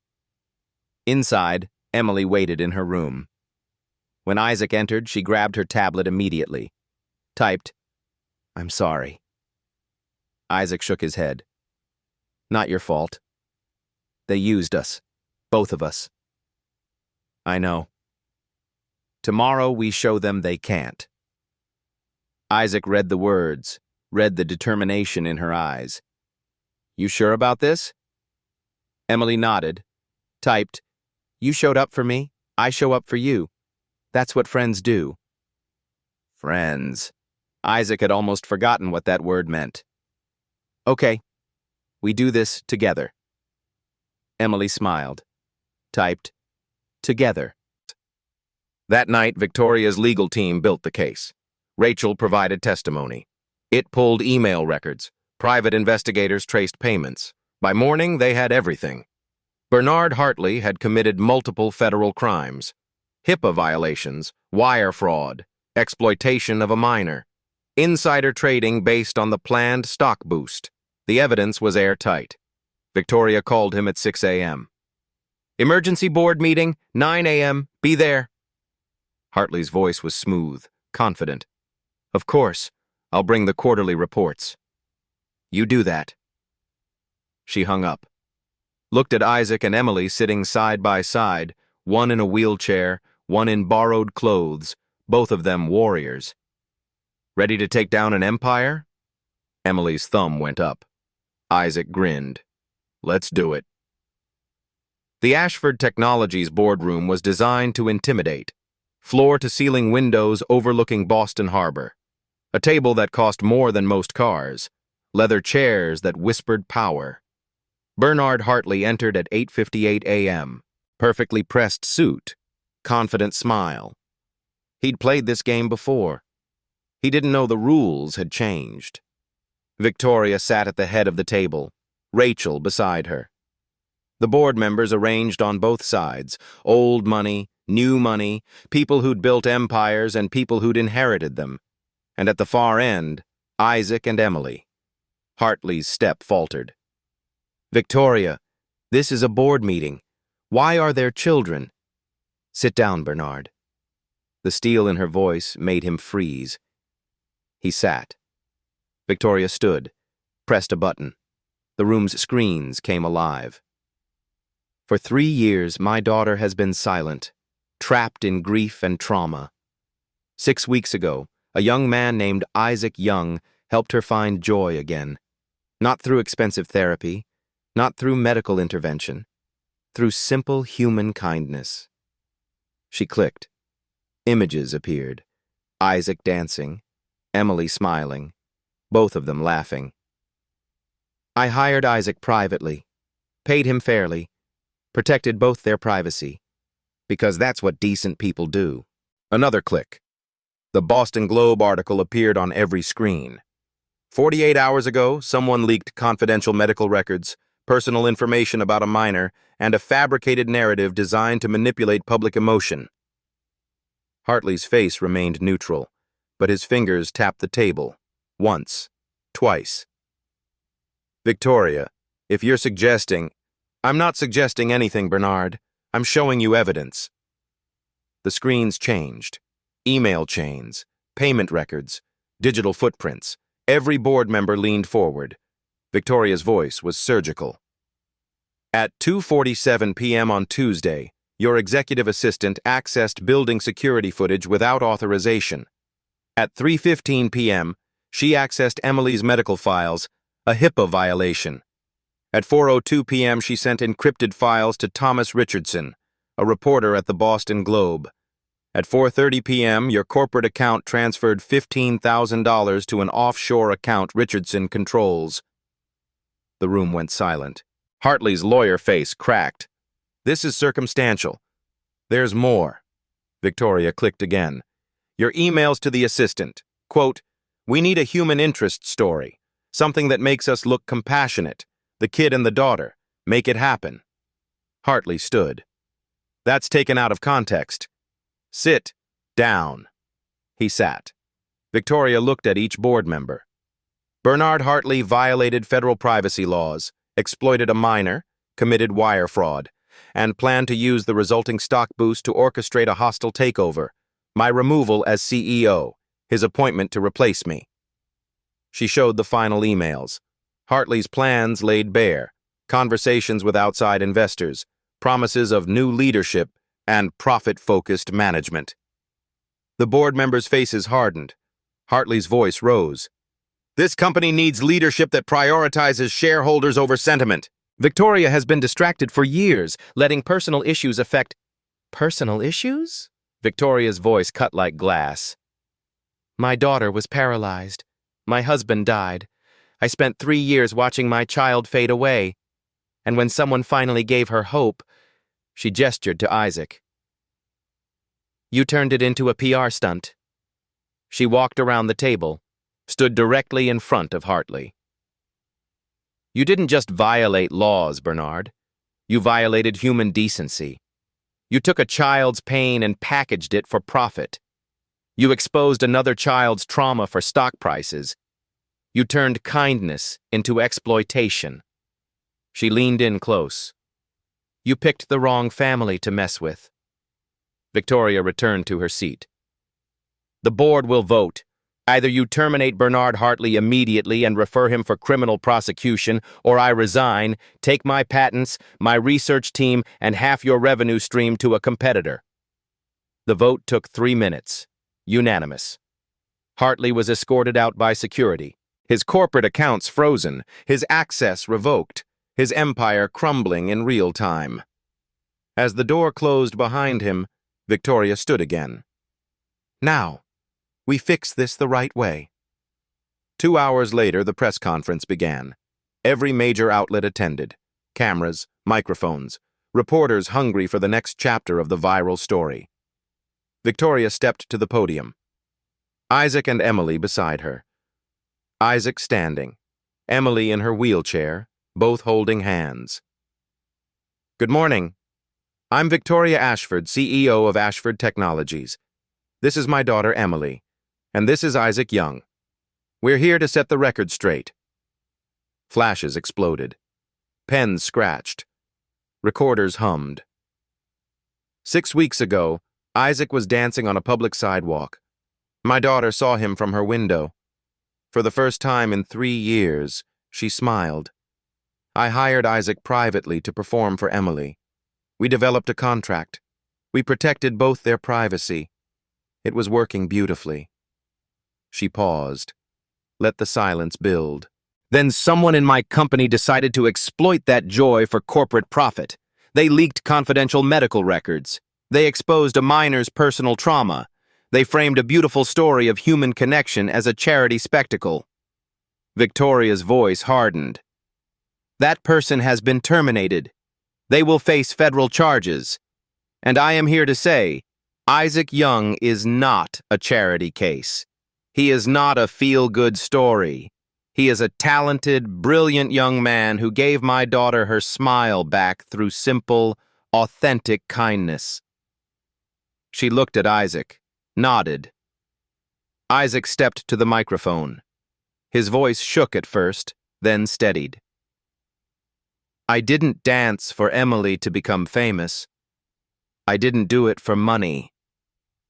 Inside, Emily waited in her room. When Isaac entered, she grabbed her tablet immediately. Typed, I'm sorry. Isaac shook his head. Not your fault. They used us. Both of us. I know. Tomorrow we show them they can't. Isaac read the words, read the determination in her eyes. You sure about this? Emily nodded. Typed, you showed up for me, I show up for you. That's what friends do. Friends. Isaac had almost forgotten what that word meant. Okay, we do this together. Emily smiled. Typed, together. That night, Victoria's legal team built the case. Rachel provided testimony. It pulled email records. Private investigators traced payments. By morning, they had everything. Bernard Hartley had committed multiple federal crimes. HIPAA violations, wire fraud, exploitation of a minor, insider trading based on the planned stock boost. The evidence was airtight. Victoria called him at 6 a.m. Emergency board meeting, 9 a.m., be there. Hartley's voice was smooth, confident. Of course, I'll bring the quarterly reports. You do that. She hung up. Looked at Isaac and Emily sitting side by side, one in a wheelchair, one in borrowed clothes, both of them warriors. Ready to take down an empire? Emily's thumb went up. Isaac grinned. Let's do it. The Ashford Technologies boardroom was designed to intimidate. Floor-to-ceiling windows overlooking Boston Harbor. A table that cost more than most cars. Leather chairs that whispered power. Bernard Hartley entered at 8:58 a.m. Perfectly pressed suit. Confident smile. He'd played this game before. He didn't know the rules had changed. Victoria sat at the head of the table, Rachel beside her. The board members arranged on both sides, old money, new money, people who'd built empires and people who'd inherited them. And at the far end, Isaac and Emily. Hartley's step faltered. Victoria, this is a board meeting. Why are there children? Sit down, Bernard. The steel in her voice made him freeze. He sat. Victoria stood, pressed a button. The room's screens came alive. For 3 years, my daughter has been silent, trapped in grief and trauma. 6 weeks ago, a young man named Isaac Young helped her find joy again. Not through expensive therapy, not through medical intervention, through simple human kindness. She clicked. Images appeared. Isaac dancing, Emily smiling, both of them laughing. I hired Isaac privately, paid him fairly, protected both their privacy, because that's what decent people do. Another click. The Boston Globe article appeared on every screen. 48 hours ago, someone leaked confidential medical records, personal information about a minor, and a fabricated narrative designed to manipulate public emotion. Hartley's face remained neutral, but his fingers tapped the table. Once. Twice. Victoria, if you're suggesting... I'm not suggesting anything, Bernard. I'm showing you evidence. The screens changed. Email chains, payment records, digital footprints. Every board member leaned forward. Victoria's voice was surgical. At 2:47 p.m. on Tuesday, your executive assistant accessed building security footage without authorization. At 3:15 p.m., she accessed Emily's medical files, a HIPAA violation. At 4:02 p.m., she sent encrypted files to Thomas Richardson, a reporter at the Boston Globe. At 4:30 p.m., your corporate account transferred $15,000 to an offshore account Richardson controls. The room went silent. Hartley's lawyer face cracked. This is circumstantial. There's more. Victoria clicked again. Your emails to the assistant. Quote, we need a human interest story, something that makes us look compassionate. The kid and the daughter. Make it happen. Hartley stood. That's taken out of context. Sit down. He sat. Victoria looked at each board member. Bernard Hartley violated federal privacy laws, exploited a minor, committed wire fraud, and planned to use the resulting stock boost to orchestrate a hostile takeover, my removal as CEO, his appointment to replace me. She showed the final emails. Hartley's plans laid bare, conversations with outside investors, promises of new leadership, and profit-focused management. The board members' faces hardened. Hartley's voice rose. This company needs leadership that prioritizes shareholders over sentiment. Victoria has been distracted for years, letting personal issues affect... Personal issues? Victoria's voice cut like glass. My daughter was paralyzed. My husband died. I spent 3 years watching my child fade away. And when someone finally gave her hope, she gestured to Isaac. You turned it into a PR stunt. She walked around the table, stood directly in front of Hartley. You didn't just violate laws, Bernard. You violated human decency. You took a child's pain and packaged it for profit. You exposed another child's trauma for stock prices. You turned kindness into exploitation. She leaned in close. You picked the wrong family to mess with. Victoria returned to her seat. The board will vote. Either you terminate Bernard Hartley immediately and refer him for criminal prosecution, or I resign, take my patents, my research team, and half your revenue stream to a competitor. The vote took 3 minutes. Unanimous. Hartley was escorted out by security. His corporate accounts frozen, his access revoked, his empire crumbling in real time. As the door closed behind him, Victoria stood again. Now, we fix this the right way. 2 hours later, the press conference began. Every major outlet attended. Cameras, microphones, reporters hungry for the next chapter of the viral story. Victoria stepped to the podium. Isaac and Emily beside her. Isaac standing, Emily in her wheelchair, both holding hands. Good morning. I'm Victoria Ashford, CEO of Ashford Technologies. This is my daughter, Emily, and this is Isaac Young. We're here to set the record straight. Flashes exploded. Pens scratched. Recorders hummed. 6 weeks ago, Isaac was dancing on a public sidewalk. My daughter saw him from her window. For the first time in 3 years, she smiled. I hired Isaac privately to perform for Emily. We developed a contract. We protected both their privacy. It was working beautifully. She paused. Let the silence build. Then someone in my company decided to exploit that joy for corporate profit. They leaked confidential medical records. They exposed a minor's personal trauma. They framed a beautiful story of human connection as a charity spectacle. Victoria's voice hardened. That person has been terminated. They will face federal charges. And I am here to say, Isaac Young is not a charity case. He is not a feel-good story. He is a talented, brilliant young man who gave my daughter her smile back through simple, authentic kindness. She looked at Isaac, nodded. Isaac stepped to the microphone. His voice shook at first, then steadied. I didn't dance for Emily to become famous. I didn't do it for money.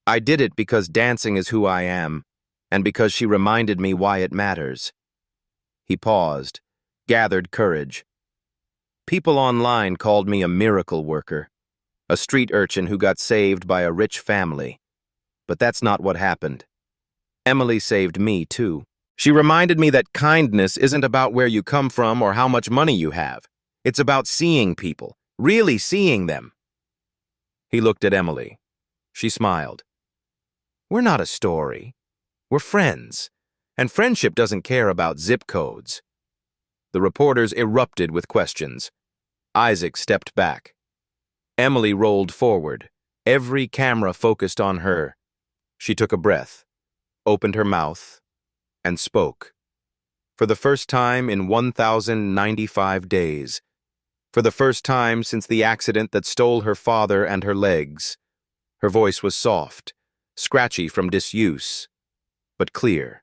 I did it because dancing is who I am, and because she reminded me why it matters. He paused, gathered courage. People online called me a miracle worker, a street urchin who got saved by a rich family. But that's not what happened. Emily saved me, too. She reminded me that kindness isn't about where you come from or how much money you have. It's about seeing people, really seeing them. He looked at Emily. She smiled. We're not a story. We're friends. And friendship doesn't care about zip codes. The reporters erupted with questions. Isaac stepped back. Emily rolled forward. Every camera focused on her. She took a breath, opened her mouth, and spoke. For the first time in 1,095 days. For the first time since the accident that stole her father and her legs. Her voice was soft, scratchy from disuse, but clear.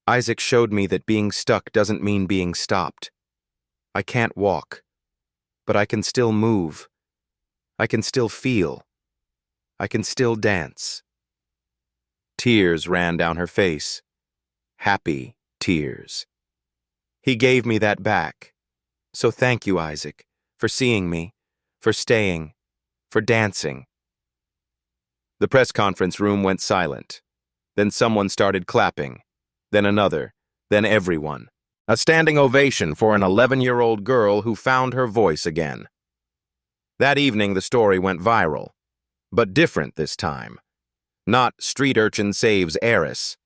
Isaac showed me that being stuck doesn't mean being stopped. I can't walk, but I can still move. I can still feel. I can still dance. Tears ran down her face. Happy tears. He gave me that back. So thank you, Isaac, for seeing me, for staying, for dancing. The press conference room went silent. Then someone started clapping. Then another. Then everyone. A standing ovation for an 11-year-old girl who found her voice again. That evening the story went viral. But different this time. Not street urchin saves heiress.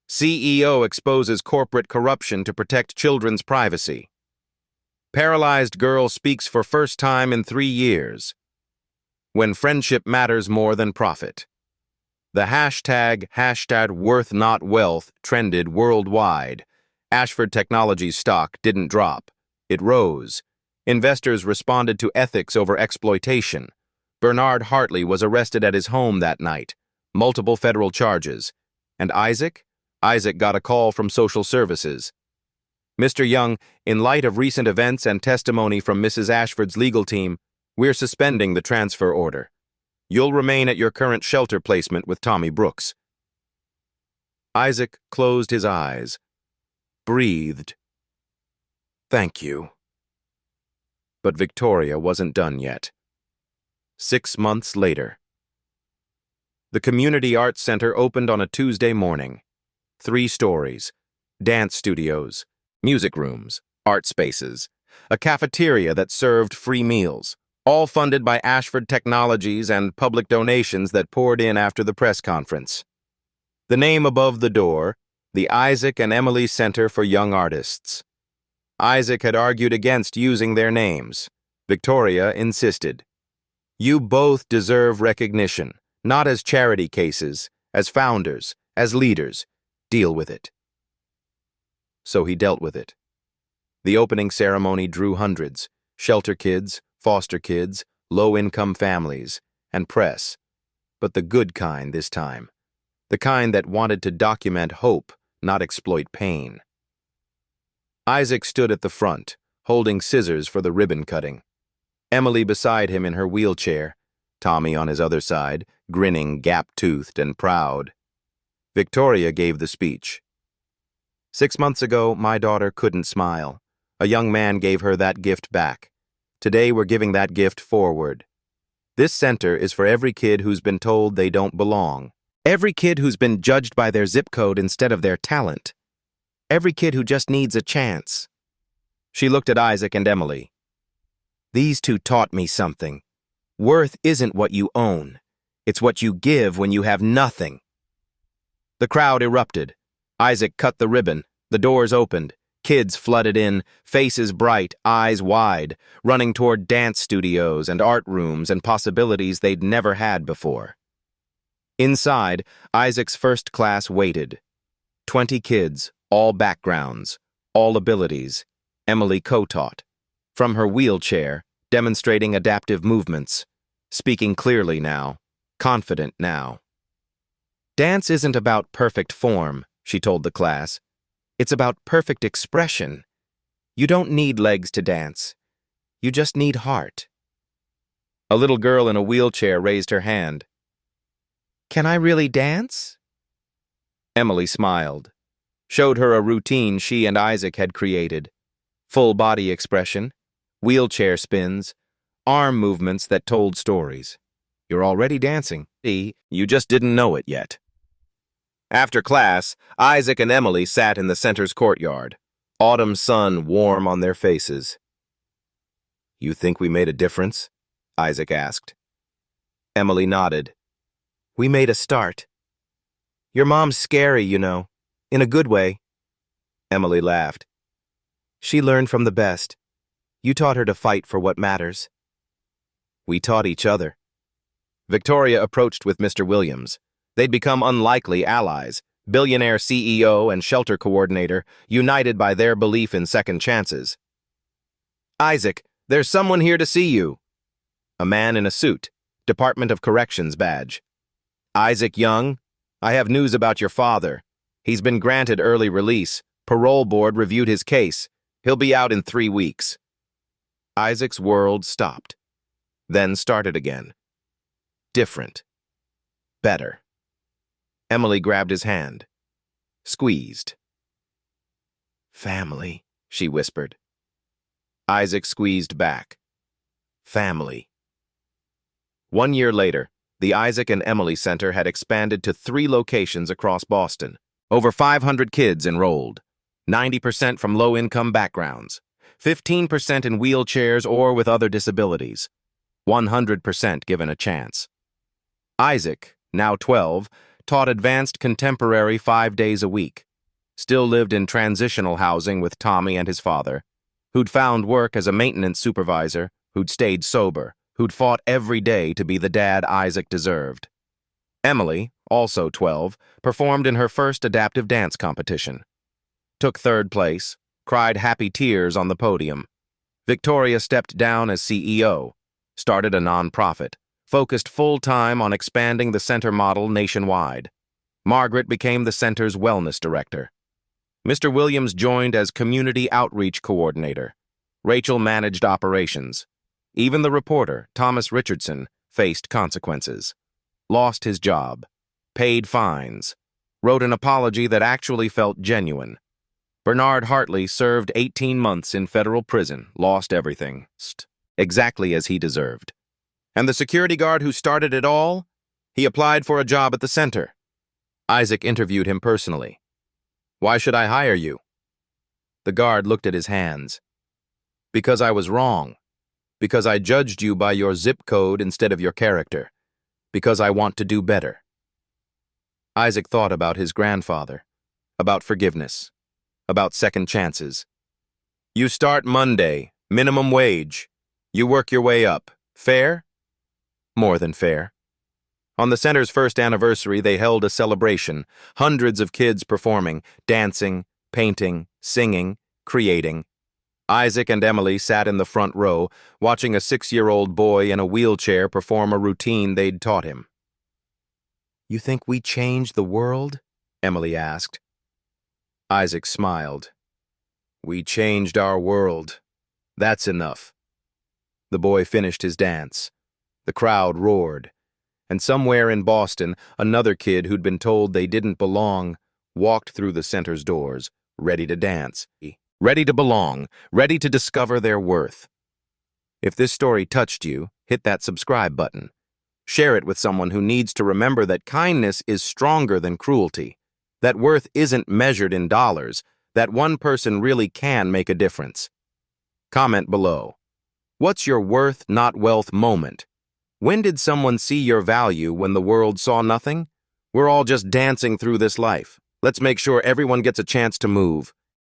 CEO exposes corporate corruption to protect children's privacy. Paralyzed girl speaks for first time in 3 years. When friendship matters more than profit. The hashtag worth not wealth trended worldwide. Ashford Technologies stock didn't drop. It rose. Investors responded to ethics over exploitation. Bernard Hartley was arrested at his home that night. Multiple federal charges. And Isaac? Isaac got a call from social services. Mr. Young, in light of recent events and testimony from Mrs. Ashford's legal team, we're suspending the transfer order. You'll remain at your current shelter placement with Tommy Brooks. Isaac closed his eyes, breathed. Thank you. But Victoria wasn't done yet. 6 months later. The Community Arts Center opened on a Tuesday morning. 3 stories, dance studios, music rooms, art spaces, a cafeteria that served free meals, all funded by Ashford Technologies and public donations that poured in after the press conference. The name above the door, the Isaac and Emily Center for Young Artists. Isaac had argued against using their names. Victoria insisted. You both deserve recognition, not as charity cases, as founders, as leaders. Deal with it. so he dealt with it. The opening ceremony drew hundreds: shelter kids, foster kids, low-income families, and press. But the good kind this time. The kind that wanted to document hope, not exploit pain. Isaac stood at the front, holding scissors for the ribbon cutting. Emily beside him in her wheelchair, Tommy on his other side, grinning, gap-toothed and proud. Victoria gave the speech. 6 months ago, my daughter couldn't smile. A young man gave her that gift back. Today, we're giving that gift forward. This center is for every kid who's been told they don't belong. Every kid who's been judged by their zip code instead of their talent. Every kid who just needs a chance. She looked at Isaac and Emily. These two taught me something. Worth isn't what you own. It's what you give when you have nothing. The crowd erupted. Isaac cut the ribbon. The doors opened. Kids flooded in, faces bright, eyes wide, running toward dance studios and art rooms and possibilities they'd never had before. Inside, Isaac's first class waited. 20 kids, all backgrounds, all abilities. Emily co-taught. From her wheelchair, demonstrating adaptive movements, speaking clearly now, confident now. Dance isn't about perfect form, she told the class. It's about perfect expression. You don't need legs to dance. You just need heart. A little girl in a wheelchair raised her hand. Can I really dance? Emily smiled, showed her a routine she and Isaac had created. Full body expression, wheelchair spins, arm movements that told stories. You're already dancing. You just didn't know it yet. After class, Isaac and Emily sat in the center's courtyard, autumn sun warm on their faces. You think we made a difference? Isaac asked. Emily nodded. We made a start. Your mom's scary, you know, in a good way. Emily laughed. She learned from the best. You taught her to fight for what matters. We taught each other. Victoria approached with Mr. Williams. They'd become unlikely allies, billionaire CEO and shelter coordinator, united by their belief in second chances. Isaac, there's someone here to see you. A man in a suit, Department of Corrections badge. Isaac Young, I have news about your father. He's been granted early release. Parole board reviewed his case. He'll be out in 3 weeks. Isaac's world stopped, then started again. Different. Better. Emily grabbed his hand. Squeezed. Family, she whispered. Isaac squeezed back. Family. 1 year later, the Isaac and Emily Center had expanded to 3 locations across Boston. Over 500 kids enrolled. 90% from low-income backgrounds. 15% in wheelchairs or with other disabilities. 100% given a chance. Isaac, now 12, taught advanced contemporary 5 days a week. Still lived in transitional housing with Tommy and his father, who'd found work as a maintenance supervisor, who'd stayed sober, who'd fought every day to be the dad Isaac deserved. Emily, also 12, performed in her first adaptive dance competition. Took 3rd place, cried happy tears on the podium. Victoria stepped down as CEO, started a nonprofit, focused full-time on expanding the center model nationwide. Margaret became the center's wellness director. Mr. Williams joined as community outreach coordinator. Rachel managed operations. Even the reporter, Thomas Richardson, faced consequences. Lost his job. Paid fines. Wrote an apology that actually felt genuine. Bernard Hartley served 18 months in federal prison, lost everything. Exactly as he deserved. And the security guard who started it all? He applied for a job at the center. Isaac interviewed him personally. Why should I hire you? The guard looked at his hands. Because I was wrong. Because I judged you by your zip code instead of your character. Because I want to do better. Isaac thought about his grandfather, about forgiveness, about second chances. You start Monday, minimum wage. You work your way up. Fair? More than fair. On the center's first anniversary, they held a celebration, hundreds of kids performing, dancing, painting, singing, creating. Isaac and Emily sat in the front row, watching a 6-year-old boy in a wheelchair perform a routine they'd taught him. "You think we changed the world?" Emily asked. Isaac smiled. "We changed our world. That's enough." The boy finished his dance. The crowd roared. And somewhere in Boston, another kid who'd been told they didn't belong walked through the center's doors, ready to dance, ready to belong, ready to discover their worth. If this story touched you, hit that subscribe button. Share it with someone who needs to remember that kindness is stronger than cruelty, that worth isn't measured in dollars, that one person really can make a difference. Comment below. What's your worth, not wealth moment? When did someone see your value when the world saw nothing? We're all just dancing through this life. Let's make sure everyone gets a chance to move.